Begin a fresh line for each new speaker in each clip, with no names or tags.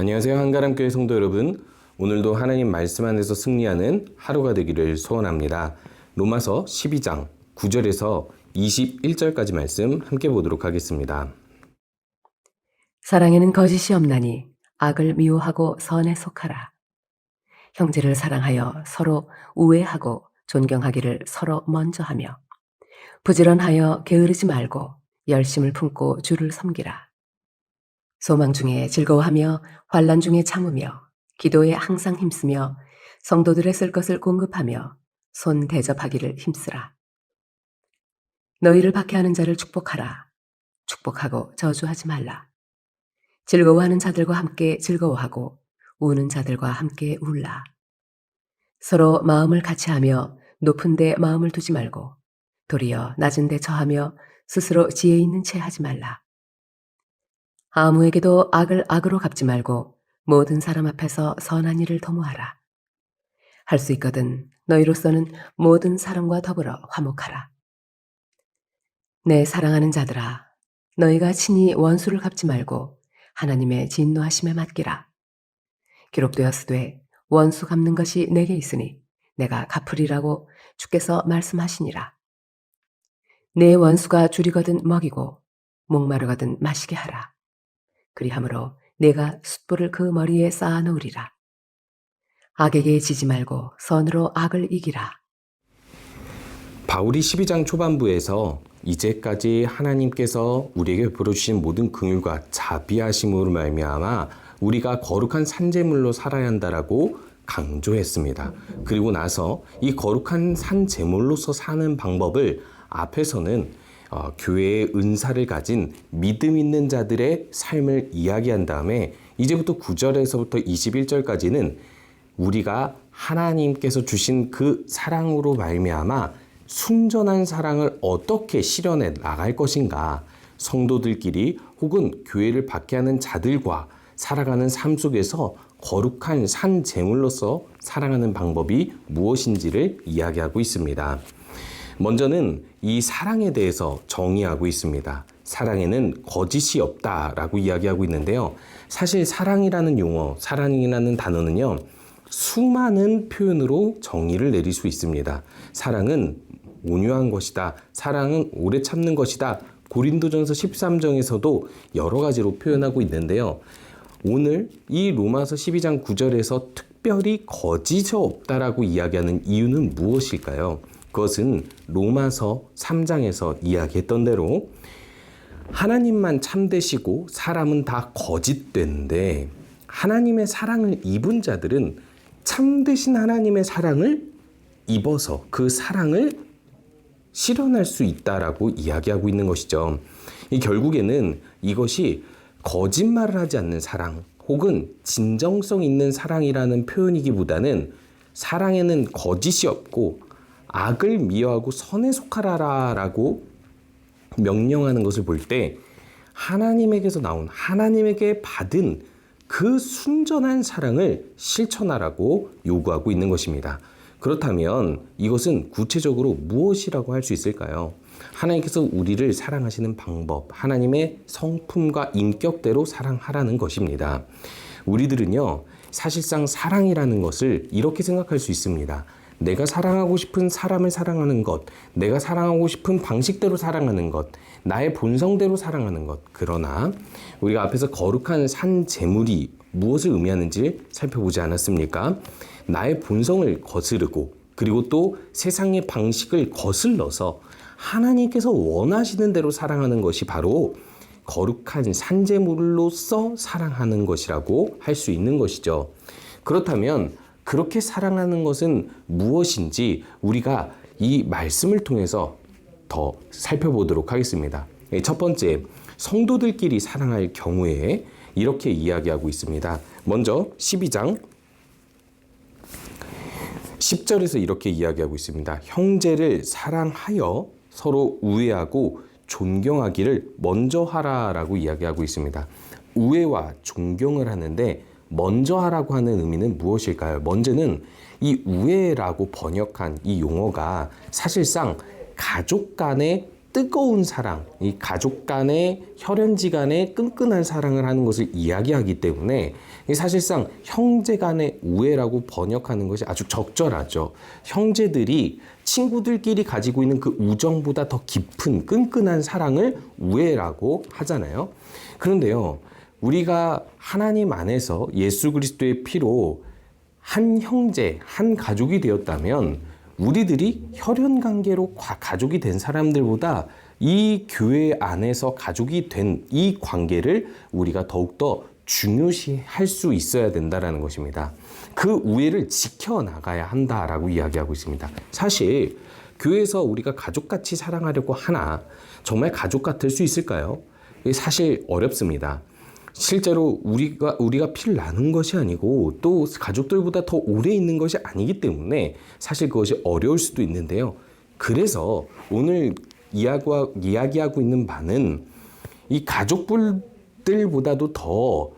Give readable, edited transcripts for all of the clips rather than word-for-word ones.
안녕하세요. 한가람교회 성도 여러분. 오늘도 하나님 말씀 안에서 승리하는 하루가 되기를 소원합니다. 로마서 12장 9절에서 21절까지 말씀 함께 보도록 하겠습니다.
사랑에는 거짓이 없나니 악을 미워하고 선에 속하라. 형제를 사랑하여 서로 우애하고 존경하기를 서로 먼저 하며 부지런하여 게으르지 말고 열심을 품고 주를 섬기라. 소망 중에 즐거워하며 환난 중에 참으며 기도에 항상 힘쓰며 성도들의 쓸 것을 공급하며 손 대접하기를 힘쓰라. 너희를 박해하는 자를 축복하라. 축복하고 저주하지 말라. 즐거워하는 자들과 함께 즐거워하고 우는 자들과 함께 울라. 서로 마음을 같이하며 높은 데 마음을 두지 말고 도리어 낮은 데 처하며 스스로 지혜 있는 채 하지 말라. 아무에게도 악을 악으로 갚지 말고 모든 사람 앞에서 선한 일을 도모하라. 할 수 있거든 너희로서는 모든 사람과 더불어 화목하라. 내 사랑하는 자들아, 너희가 친히 원수를 갚지 말고 하나님의 진노하심에 맡기라. 기록되었으되 원수 갚는 것이 내게 있으니 내가 갚으리라고 주께서 말씀하시니라. 내 원수가 줄이거든 먹이고 목마르거든 마시게 하라. 그리하므로 내가 숯불을 그 머리에 쌓아 놓으리라. 악에게 지지 말고 선으로 악을 이기라.
바울이 12장 초반부에서 이제까지 하나님께서 우리에게 베풀어 주신 모든 긍휼과 자비하심으로 말미암아 우리가 거룩한 산제물로 살아야 한다라고 강조했습니다. 그리고 나서 이 거룩한 산제물로서 사는 방법을 앞에서는 교회의 은사를 가진 믿음 있는 자들의 삶을 이야기한 다음에 이제부터 9절에서부터 21절까지는 우리가 하나님께서 주신 그 사랑으로 말미암아 순전한 사랑을 어떻게 실현해 나갈 것인가, 성도들끼리 혹은 교회를 박해하는 자들과 살아가는 삶 속에서 거룩한 산 제물로서 살아가는 방법이 무엇인지를 이야기하고 있습니다. 먼저는 이 사랑에 대해서 정의하고 있습니다. 사랑에는 거짓이 없다라고 이야기하고 있는데요. 사실 사랑이라는 용어, 사랑이라는 단어는요, 수많은 표현으로 정의를 내릴 수 있습니다. 사랑은 온유한 것이다. 사랑은 오래 참는 것이다. 고린도전서 13장에서도 여러 가지로 표현하고 있는데요. 오늘 이 로마서 12장 9절에서 특별히 거짓이 없다라고 이야기하는 이유는 무엇일까요? 그것은 로마서 3장에서 이야기했던 대로 하나님만 참되시고 사람은 다 거짓되는데 하나님의 사랑을 입은 자들은 참되신 하나님의 사랑을 입어서 그 사랑을 실현할 수 있다라고 이야기하고 있는 것이죠. 결국에는 이것이 거짓말을 하지 않는 사랑 혹은 진정성 있는 사랑이라는 표현이기보다는 사랑에는 거짓이 없고 악을 미워하고 선에 속하라라고 명령하는 것을 볼 때 하나님에게서 나온 하나님에게 받은 그 순전한 사랑을 실천하라고 요구하고 있는 것입니다. 그렇다면 이것은 구체적으로 무엇이라고 할 수 있을까요? 하나님께서 우리를 사랑하시는 방법, 하나님의 성품과 인격대로 사랑하라는 것입니다. 우리들은요, 사실상 사랑이라는 것을 이렇게 생각할 수 있습니다. 내가 사랑하고 싶은 사람을 사랑하는 것, 내가 사랑하고 싶은 방식대로 사랑하는 것, 나의 본성대로 사랑하는 것. 그러나 우리가 앞에서 거룩한 산 제물이 무엇을 의미하는지 살펴보지 않았습니까? 나의 본성을 거스르고 그리고 또 세상의 방식을 거슬러서 하나님께서 원하시는 대로 사랑하는 것이 바로 거룩한 산제물로서 사랑하는 것이라고 할 수 있는 것이죠. 그렇다면 그렇게 사랑하는 것은 무엇인지 우리가 이 말씀을 통해서 더 살펴보도록 하겠습니다. 첫 번째, 성도들끼리 사랑할 경우에 이렇게 이야기하고 있습니다. 먼저 12장 10절에서 이렇게 이야기하고 있습니다. 형제를 사랑하여 서로 우애하고 존경하기를 먼저 하라라고 이야기하고 있습니다. 우애와 존경을 하는데 먼저 하라고 하는 의미는 무엇일까요? 먼저는 이 우애라고 번역한 이 용어가 사실상 가족 간의 뜨거운 사랑, 이 가족 간의 혈연지간의 끈끈한 사랑을 하는 것을 이야기하기 때문에 사실상 형제 간의 우애라고 번역하는 것이 아주 적절하죠. 형제들이 친구들끼리 가지고 있는 그 우정보다 더 깊은 끈끈한 사랑을 우애라고 하잖아요. 그런데요, 우리가 하나님 안에서 예수 그리스도의 피로 한 형제, 한 가족이 되었다면 우리들이 혈연 관계로 가족이 된 사람들보다 이 교회 안에서 가족이 된 이 관계를 우리가 더욱더 중요시할 수 있어야 된다는 것입니다. 그 우애를 지켜나가야 한다라고 이야기하고 있습니다. 사실 교회에서 우리가 가족같이 사랑하려고 하나 정말 가족 같을 수 있을까요? 사실 어렵습니다. 실제로 우리가 피를 나눈 것이 아니고 또 가족들보다 더 오래 있는 것이 아니기 때문에 사실 그것이 어려울 수도 있는데요. 그래서 오늘 이야기하고 있는 바는 이 가족들보다도 더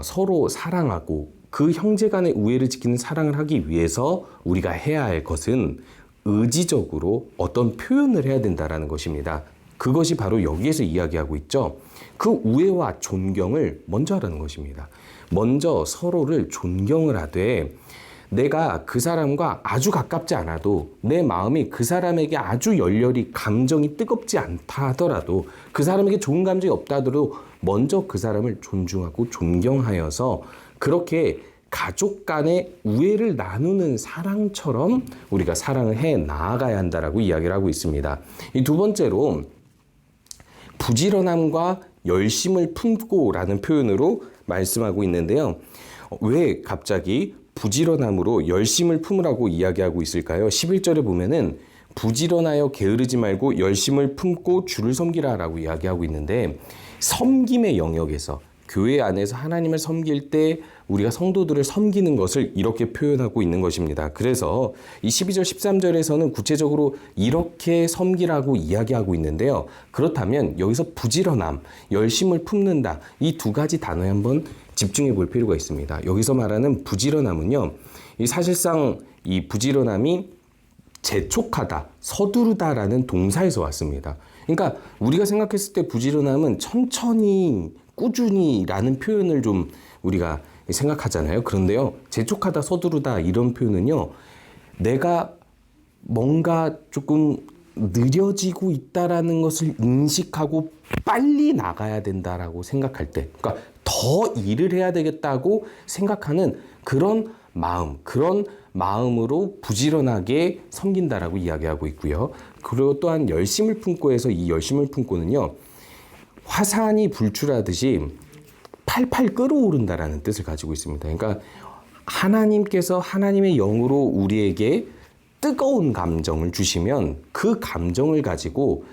서로 사랑하고 그 형제 간의 우애를 지키는 사랑을 하기 위해서 우리가 해야 할 것은 의지적으로 어떤 표현을 해야 된다는 것입니다. 그것이 바로 여기에서 이야기하고 있죠. 그 우애와 존경을 먼저 하라는 것입니다. 먼저 서로를 존경을 하되 내가 그 사람과 아주 가깝지 않아도 내 마음이 그 사람에게 아주 열렬히 감정이 뜨겁지 않다 하더라도 그 사람에게 좋은 감정이 없다 하더라도 먼저 그 사람을 존중하고 존경하여서 그렇게 가족 간의 우애를 나누는 사랑처럼 우리가 사랑을 해 나아가야 한다라고 이야기를 하고 있습니다. 이 두 번째로 부지런함과 열심을 품고라는 표현으로 말씀하고 있는데요. 왜 갑자기 부지런함으로 열심을 품으라고 이야기하고 있을까요? 11절에 보면은 부지런하여 게으르지 말고 열심을 품고 주를 섬기라라고 이야기하고 있는데 섬김의 영역에서 교회 안에서 하나님을 섬길 때 우리가 성도들을 섬기는 것을 이렇게 표현하고 있는 것입니다. 그래서 이 12절 13절에서는 구체적으로 이렇게 섬기라고 이야기하고 있는데요. 그렇다면 여기서 부지런함, 열심을 품는다 이 두 가지 단어에 한번 집중해 볼 필요가 있습니다. 여기서 말하는 부지런함은요. 이 사실상 이 부지런함이 재촉하다, 서두르다라는 동사에서 왔습니다. 그러니까 우리가 생각했을 때 부지런함은 천천히 꾸준히라는 표현을 좀 우리가 생각하잖아요. 그런데요, 재촉하다, 서두르다 이런 표현은요, 내가 뭔가 조금 느려지고 있다라는 것을 인식하고 빨리 나가야 된다라고 생각할 때, 그러니까 더 일을 해야 되겠다고 생각하는 그런 마음으로 부지런하게 섬긴다라고 이야기하고 있고요. 그리고 또한 열심을 품고 해서 이 열심을 품고는요, 화산이 불출하듯이 팔팔 끓어오른다라는 뜻을 가지고 있습니다. 그러니까 하나님께서 하나님의 영으로 우리에게 뜨거운 감정을 주시면 그 감정을 가지고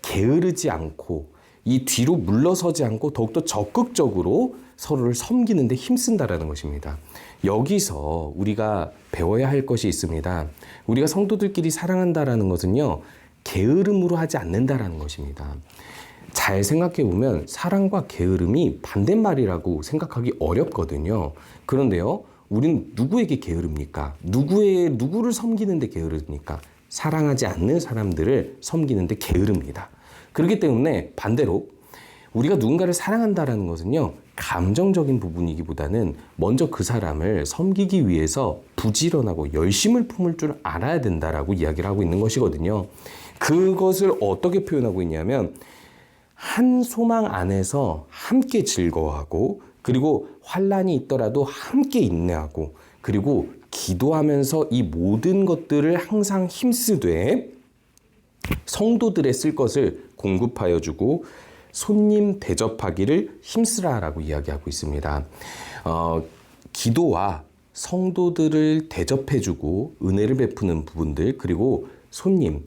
게으르지 않고 이 뒤로 물러서지 않고 더욱더 적극적으로 서로를 섬기는 데 힘쓴다라는 것입니다. 여기서 우리가 배워야 할 것이 있습니다. 우리가 성도들끼리 사랑한다라는 것은요, 게으름으로 하지 않는다라는 것입니다. 잘 생각해 보면 사랑과 게으름이 반대말이라고 생각하기 어렵거든요. 그런데요, 우린 누구에게 게으릅니까? 누구를 섬기는데 게으릅니까? 사랑하지 않는 사람들을 섬기는데 게으릅니다. 그렇기 때문에 반대로 우리가 누군가를 사랑한다라는 것은요, 감정적인 부분이기보다는 먼저 그 사람을 섬기기 위해서 부지런하고 열심을 품을 줄 알아야 된다라고 이야기를 하고 있는 것이거든요. 그것을 어떻게 표현하고 있냐면 한 소망 안에서 함께 즐거워하고 그리고 환난이 있더라도 함께 인내하고 그리고 기도하면서 이 모든 것들을 항상 힘쓰되 성도들의 쓸 것을 공급하여 주고 손님 대접하기를 힘쓰라라고 이야기하고 있습니다. 기도와 성도들을 대접해주고 은혜를 베푸는 부분들 그리고 손님,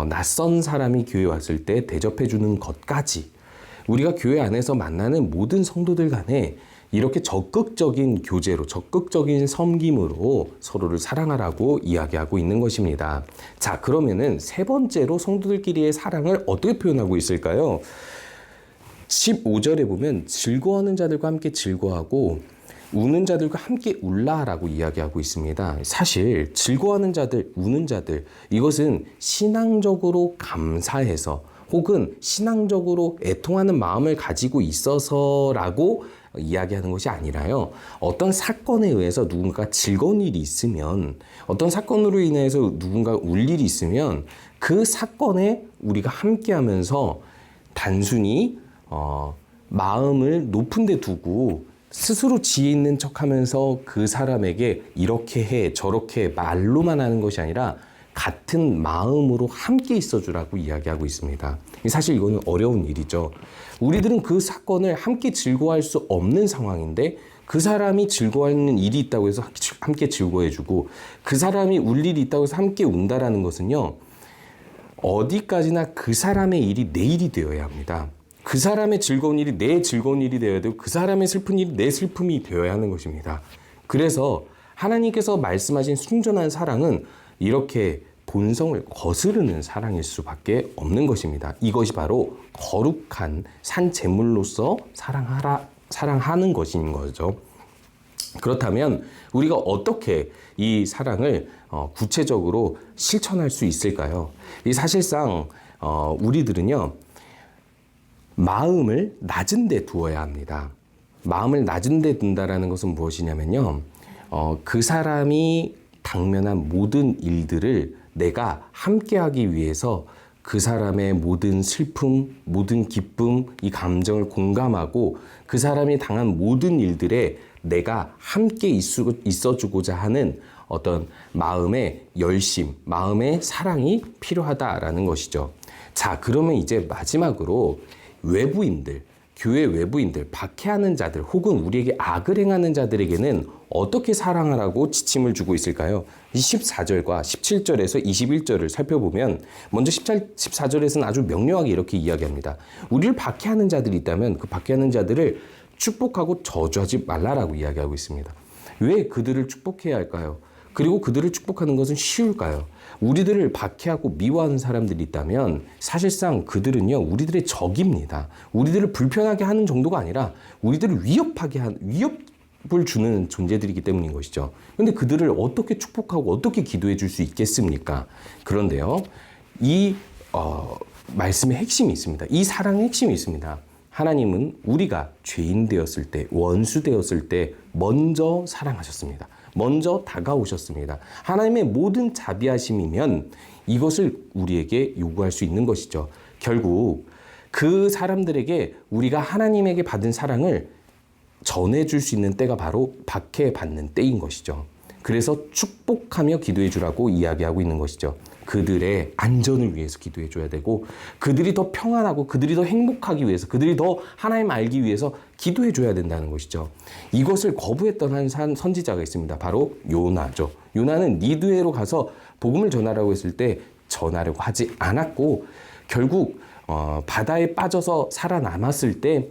낯선 사람이 교회에 왔을 때 대접해주는 것까지 우리가 교회 안에서 만나는 모든 성도들 간에 이렇게 적극적인 교제로 적극적인 섬김으로 서로를 사랑하라고 이야기하고 있는 것입니다. 자, 그러면은 세 번째로 성도들끼리의 사랑을 어떻게 표현하고 있을까요? 15절에 보면 즐거워하는 자들과 함께 즐거워하고 우는 자들과 함께 울라라고 이야기하고 있습니다. 사실 즐거워하는 자들, 우는 자들 이것은 신앙적으로 감사해서 혹은 신앙적으로 애통하는 마음을 가지고 있어서라고 이야기하는 것이 아니라요. 어떤 사건에 의해서 누군가 즐거운 일이 있으면, 어떤 사건으로 인해서 누군가 울 일이 있으면 그 사건에 우리가 함께하면서 단순히 마음을 높은 데 두고 스스로 지혜 있는 척하면서 그 사람에게 이렇게 해 저렇게 말로만 하는 것이 아니라 같은 마음으로 함께 있어주라고 이야기하고 있습니다. 사실 이거는 어려운 일이죠. 우리들은 그 사건을 함께 즐거워할 수 없는 상황인데 그 사람이 즐거워하는 일이 있다고 해서 함께 즐거워해주고 그 사람이 울 일이 있다고 해서 함께 운다라는 것은요. 어디까지나 그 사람의 일이 내 일이 되어야 합니다. 그 사람의 즐거운 일이 내 즐거운 일이 되어야 되고 그 사람의 슬픈 일이 내 슬픔이 되어야 하는 것입니다. 그래서 하나님께서 말씀하신 순전한 사랑은 이렇게 본성을 거스르는 사랑일 수밖에 없는 것입니다. 이것이 바로 거룩한 산 제물로서 사랑하는 것인 거죠. 그렇다면 우리가 어떻게 이 사랑을 구체적으로 실천할 수 있을까요? 사실상 우리들은요. 마음을 낮은 데 두어야 합니다. 마음을 낮은 데 둔다라는 것은 무엇이냐면요. 그 사람이 당면한 모든 일들을 내가 함께하기 위해서 그 사람의 모든 슬픔, 모든 기쁨, 이 감정을 공감하고 그 사람이 당한 모든 일들에 내가 함께 있어주고자 하는 어떤 마음의 열심, 마음의 사랑이 필요하다라는 것이죠. 자, 그러면 이제 마지막으로 외부인들, 교회 외부인들, 박해하는 자들 혹은 우리에게 악을 행하는 자들에게는 어떻게 사랑하라고 지침을 주고 있을까요? 14절과 17절에서 21절을 살펴보면 먼저 14절에서는 아주 명료하게 이렇게 이야기합니다. 우리를 박해하는 자들이 있다면 그 박해하는 자들을 축복하고 저주하지 말라라고 이야기하고 있습니다. 왜 그들을 축복해야 할까요? 그리고 그들을 축복하는 것은 쉬울까요? 우리들을 박해하고 미워하는 사람들이 있다면 사실상 그들은요 우리들의 적입니다. 우리들을 불편하게 하는 정도가 아니라 우리들을 위협을 주는 존재들이기 때문인 것이죠. 그런데 그들을 어떻게 축복하고 어떻게 기도해 줄 수 있겠습니까? 그런데요 이 말씀의 핵심이 있습니다. 이 사랑의 핵심이 있습니다. 하나님은 우리가 죄인 되었을 때, 원수 되었을 때 먼저 사랑하셨습니다. 먼저 다가오셨습니다. 하나님의 모든 자비하심이면 이것을 우리에게 요구할 수 있는 것이죠. 결국 그 사람들에게 우리가 하나님에게 받은 사랑을 전해줄 수 있는 때가 바로 박해받는 때인 것이죠. 그래서 축복하며 기도해 주라고 이야기하고 있는 것이죠. 그들의 안전을 위해서 기도해 줘야 되고 그들이 더 평안하고 그들이 더 행복하기 위해서 그들이 더 하나님 알기 위해서 기도해 줘야 된다는 것이죠. 이것을 거부했던 한 선지자가 있습니다. 바로 요나죠. 요나는 니느웨로 가서 복음을 전하라고 했을 때 전하려고 하지 않았고 결국 바다에 빠져서 살아남았을 때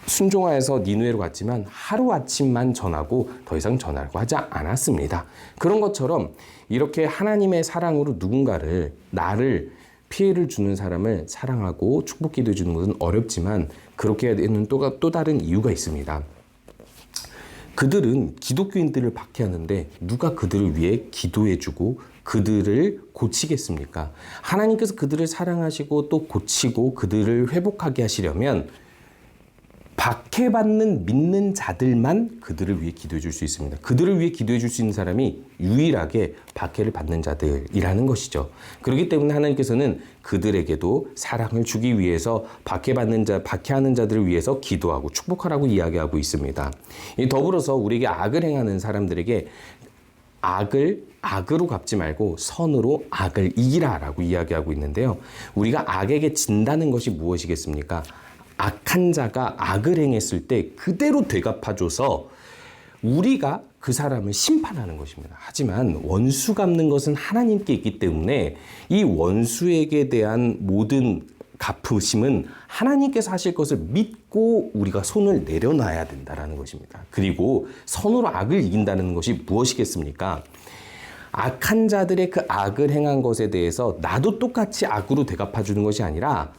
순종하여서 니느웨로 갔지만 하루아침만 전하고 더 이상 전하려고 하지 않았습니다. 그런 것처럼 이렇게 하나님의 사랑으로 나를 피해를 주는 사람을 사랑하고 축복 기도해 주는 것은 어렵지만 그렇게 해야 되는 또 다른 이유가 있습니다. 그들은 기독교인들을 박해하는데 누가 그들을 위해 기도해 주고 그들을 고치겠습니까? 하나님께서 그들을 사랑하시고 또 고치고 그들을 회복하게 하시려면 박해받는 믿는 자들만 그들을 위해 기도해 줄 수 있습니다. 그들을 위해 기도해 줄 수 있는 사람이 유일하게 박해를 받는 자들이라는 것이죠. 그렇기 때문에 하나님께서는 그들에게도 사랑을 주기 위해서 박해하는 자들을 위해서 기도하고 축복하라고 이야기하고 있습니다. 더불어서 우리에게 악을 행하는 사람들에게 악을 악으로 갚지 말고 선으로 악을 이기라라고 이야기하고 있는데요. 우리가 악에게 진다는 것이 무엇이겠습니까? 악한 자가 악을 행했을 때 그대로 되갚아줘서 우리가 그 사람을 심판하는 것입니다. 하지만 원수 갚는 것은 하나님께 있기 때문에 이 원수에게 대한 모든 갚으심은 하나님께서 하실 것을 믿고 우리가 손을 내려놔야 된다는 것입니다. 그리고 선으로 악을 이긴다는 것이 무엇이겠습니까? 악한 자들의 그 악을 행한 것에 대해서 나도 똑같이 악으로 되갚아주는 것이 아니라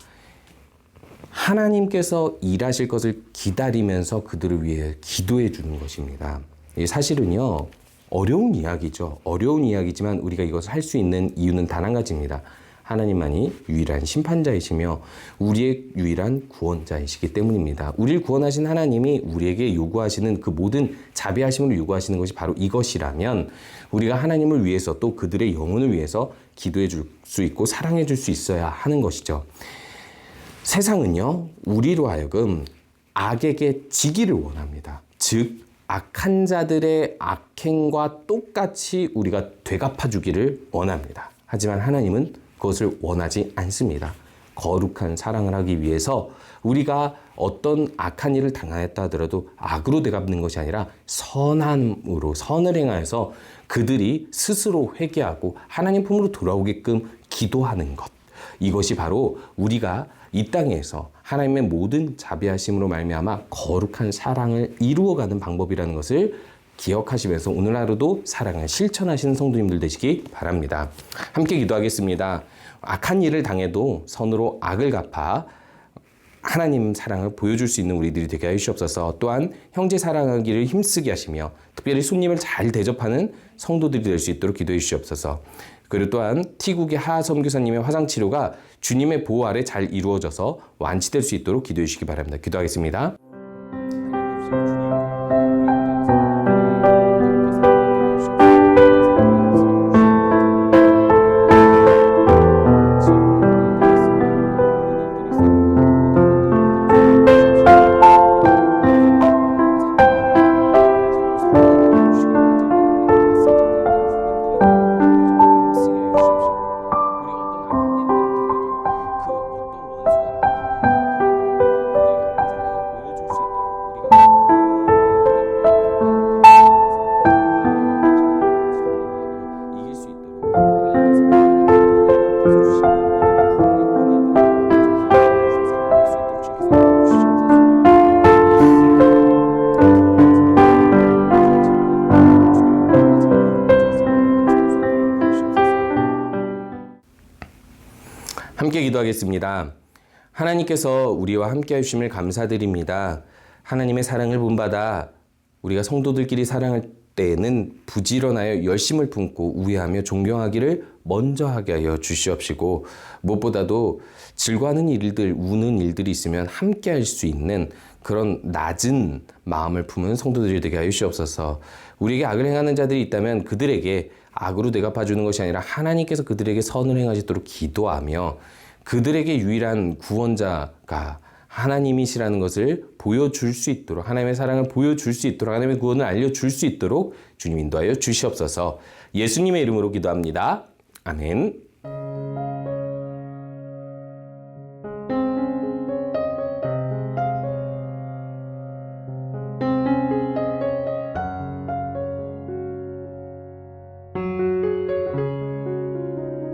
하나님께서 일하실 것을 기다리면서 그들을 위해 기도해 주는 것입니다. 사실은요, 어려운 이야기죠. 어려운 이야기지만 우리가 이것을 할 수 있는 이유는 단 한 가지입니다. 하나님만이 유일한 심판자이시며 우리의 유일한 구원자이시기 때문입니다. 우리를 구원하신 하나님이 우리에게 요구하시는 그 모든 자비하심을 요구하시는 것이 바로 이것이라면 우리가 하나님을 위해서 또 그들의 영혼을 위해서 기도해 줄 수 있고 사랑해 줄 수 있어야 하는 것이죠. 세상은요, 우리로 하여금 악에게 지기를 원합니다. 즉, 악한 자들의 악행과 똑같이 우리가 되갚아 주기를 원합니다. 하지만 하나님은 그것을 원하지 않습니다. 거룩한 사랑을 하기 위해서 우리가 어떤 악한 일을 당하였다 하더라도 악으로 되갚는 것이 아니라 선함으로 선을 행하여서 그들이 스스로 회개하고 하나님 품으로 돌아오게끔 기도하는 것. 이것이 바로 우리가 이 땅에서 하나님의 모든 자비하심으로 말미암아 거룩한 사랑을 이루어가는 방법이라는 것을 기억하시면서 오늘 하루도 사랑을 실천하시는 성도님들 되시기 바랍니다. 함께 기도하겠습니다. 악한 일을 당해도 선으로 악을 갚아 하나님 사랑을 보여줄 수 있는 우리들이 되게 하시옵소서. 또한 형제 사랑하기를 힘쓰게 하시며 특별히 손님을 잘 대접하는 성도들이 될 수 있도록 기도해 주시옵소서. 그리고 또한 T국의 하 선교사님의 화상치료가 주님의 보호 아래 잘 이루어져서 완치될 수 있도록 기도해 주시기 바랍니다. 기도하겠습니다. 함께 기도하겠습니다. 하나님께서 우리와 함께 하심을 감사드립니다. 하나님의 사랑을 본받아 우리가 성도들끼리 사랑할 때에는 부지런하여 열심을 품고 우애하며 존경하기를 먼저 하게 하여 주시옵시고 무엇보다도 즐거워하는 일들, 우는 일들이 있으면 함께 할 수 있는 그런 낮은 마음을 품은 성도들이 되게 하여 주시옵소서. 우리에게 악을 행하는 자들이 있다면 그들에게 악으로 대갚아주는 것이 아니라 하나님께서 그들에게 선을 행하시도록 기도하며 그들에게 유일한 구원자가 하나님이시라는 것을 보여줄 수 있도록 하나님의 사랑을 보여줄 수 있도록 하나님의 구원을 알려줄 수 있도록 주님 인도하여 주시옵소서. 예수님의 이름으로 기도합니다. 아멘.